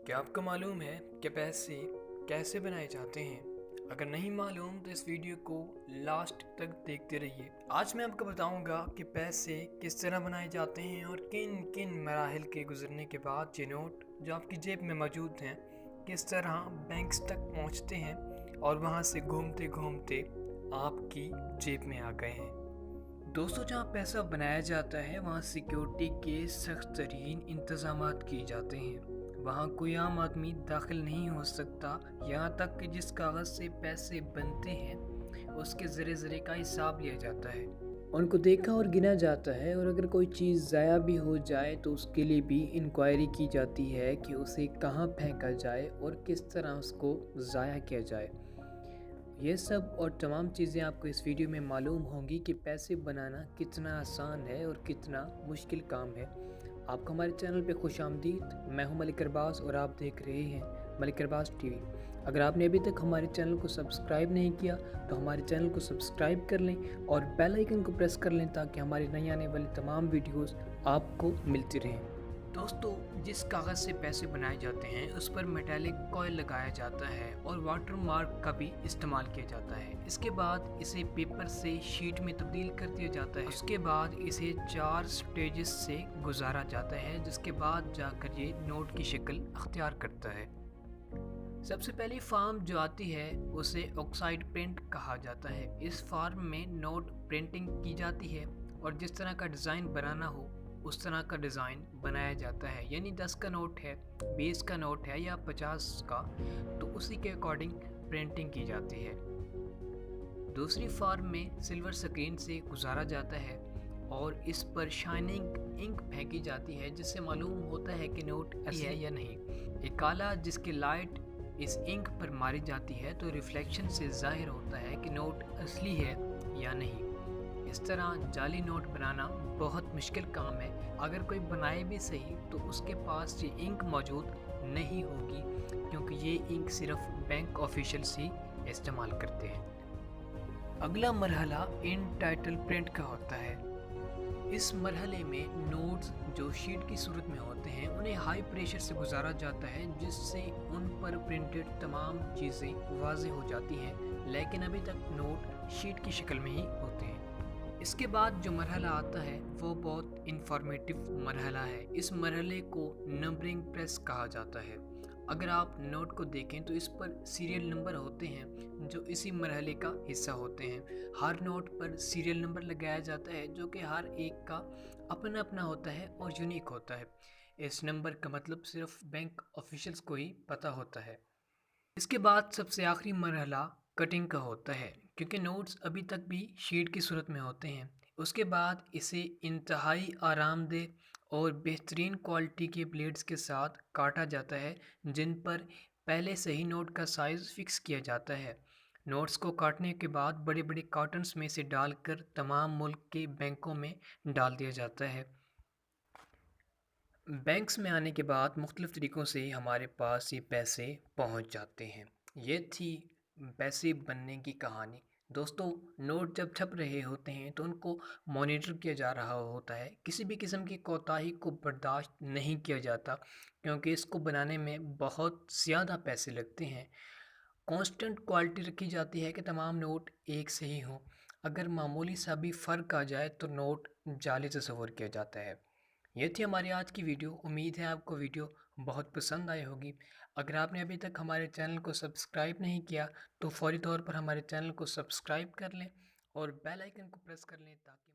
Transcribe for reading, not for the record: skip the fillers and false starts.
क्या आपको मालूम है कि पैसे कैसे बनाए जाते हैं? अगर नहीं मालूम तो इस वीडियो को लास्ट तक देखते रहिए। आज मैं आपको बताऊंगा कि पैसे किस तरह बनाए जाते हैं और किन किन मराहिल के गुजरने के बाद ये नोट जो आपकी जेब में मौजूद हैं किस तरह बैंक्स तक पहुंचते हैं और वहां से घूमते घूमते आपकी जेब में आ गए हैं। दोस्तों, जहाँ पैसा बनाया जाता है वहाँ सिक्योरिटी के सख्त तरीन इंतजामात किए जाते हैं। वहाँ कोई आम आदमी दाखिल नहीं हो सकता, यहाँ तक कि जिस कागज़ से पैसे बनते हैं उसके ज़रे ज़रे का हिसाब लिया जाता है, उनको देखा और गिना जाता है, और अगर कोई चीज़ ज़ाया भी हो जाए तो उसके लिए भी इंक्वायरी की जाती है कि उसे कहाँ फेंका जाए और किस तरह उसको ज़ाया किया जाए। ये सब और तमाम चीज़ें आपको इस वीडियो में मालूम होंगी कि पैसे बनाना कितना आसान है और कितना मुश्किल काम है। आपको हमारे चैनल पे खुश आमदीद। मैं हूं मलिक अरबाज और आप देख रहे हैं मलिक अरबाज टीवी। अगर आपने अभी तक हमारे चैनल को सब्सक्राइब नहीं किया तो हमारे चैनल को सब्सक्राइब कर लें और बेल आइकन को प्रेस कर लें ताकि हमारी नई आने वाली तमाम वीडियोस आपको मिलती रहें। दोस्तों, जिस कागज़ से पैसे बनाए जाते हैं उस पर मेटालिक कॉयल लगाया जाता है और वाटर मार्क का भी इस्तेमाल किया जाता है। इसके बाद इसे पेपर से शीट में तब्दील कर दिया जाता है। उसके बाद इसे 4 स्टेजेस से गुजारा जाता है, जिसके बाद जाकर ये नोट की शक्ल अख्तियार करता है। सबसे पहली फार्म जो आती है उसे ऑक्साइड प्रिंट कहा जाता है। इस फार्म में नोट प्रिंटिंग की जाती है और जिस तरह का डिज़ाइन बनाना हो उस तरह का डिज़ाइन बनाया जाता है। यानी 10 का नोट है, 20 का नोट है या 50 का, तो उसी के अकॉर्डिंग प्रिंटिंग की जाती है। दूसरी फार्म में सिल्वर स्क्रीन से गुजारा जाता है और इस पर शाइनिंग इंक फेंकी जाती है, जिससे मालूम होता है कि नोट असली है या नहीं। एक काला जिसकी लाइट इस इंक पर मारी जाती है तो रिफ्लेक्शन से जाहिर होता है कि नोट असली है या नहीं। इस तरह जाली नोट बनाना बहुत मुश्किल काम है। अगर कोई बनाए भी सही तो उसके पास ये इंक मौजूद नहीं होगी, क्योंकि ये इंक सिर्फ बैंक ऑफिशियल्स ही इस्तेमाल करते हैं। अगला मरहला इन टाइटल प्रिंट का होता है। इस मरहले में नोट्स जो शीट की सूरत में होते हैं उन्हें हाई प्रेशर से गुजारा जाता है, जिससे उन पर प्रिंटेड तमाम चीज़ें वाज़ेह हो जाती हैं, लेकिन अभी तक नोट शीट की शक्ल में ही होते हैं। इसके बाद जो मरहला आता है वो बहुत इंफॉर्मेटिव मरहला है। इस मरहले को नंबरिंग प्रेस कहा जाता है। अगर आप नोट को देखें तो इस पर सीरियल नंबर होते हैं जो इसी मरहले का हिस्सा होते हैं। हर नोट पर सीरियल नंबर लगाया जाता है जो कि हर एक का अपना अपना होता है और यूनिक होता है। इस नंबर का मतलब सिर्फ बैंक ऑफिशियल्स को ही पता होता है। इसके बाद सबसे आखिरी मरहला कटिंग का होता है, क्योंकि नोट्स अभी तक भी शीट की सूरत में होते हैं। उसके बाद इसे इंतहाई आरामदेह और बेहतरीन क्वालिटी के ब्लेड्स के साथ काटा जाता है, जिन पर पहले से ही नोट का साइज़ फिक्स किया जाता है। नोट्स को काटने के बाद बड़े बड़े कार्टन्स में से डालकर तमाम मुल्क के बैंकों में डाल दिया जाता है। बैंक्स में आने के बाद मुख्तलिफ़ तरीक़ों से हमारे पास ये पैसे पहुंच जाते हैं। ये थी पैसे बनने की कहानी। दोस्तों, नोट जब छप रहे होते हैं तो उनको मॉनिटर किया जा रहा होता है। किसी भी किस्म की कोताही को बर्दाश्त नहीं किया जाता, क्योंकि इसको बनाने में बहुत ज़्यादा पैसे लगते हैं। कांस्टेंट क्वालिटी रखी जाती है कि तमाम नोट एक से ही हों। अगर मामूली सा भी फ़र्क आ जाए तो नोट जाली तस्वुर किया जाता है। ये थी हमारी आज की वीडियो। उम्मीद है आपको वीडियो बहुत पसंद आई होगी। अगर आपने अभी तक हमारे चैनल को सब्सक्राइब नहीं किया तो फ़ौरी तौर पर हमारे चैनल को सब्सक्राइब कर लें और बेल आइकन को प्रेस कर लें ताकि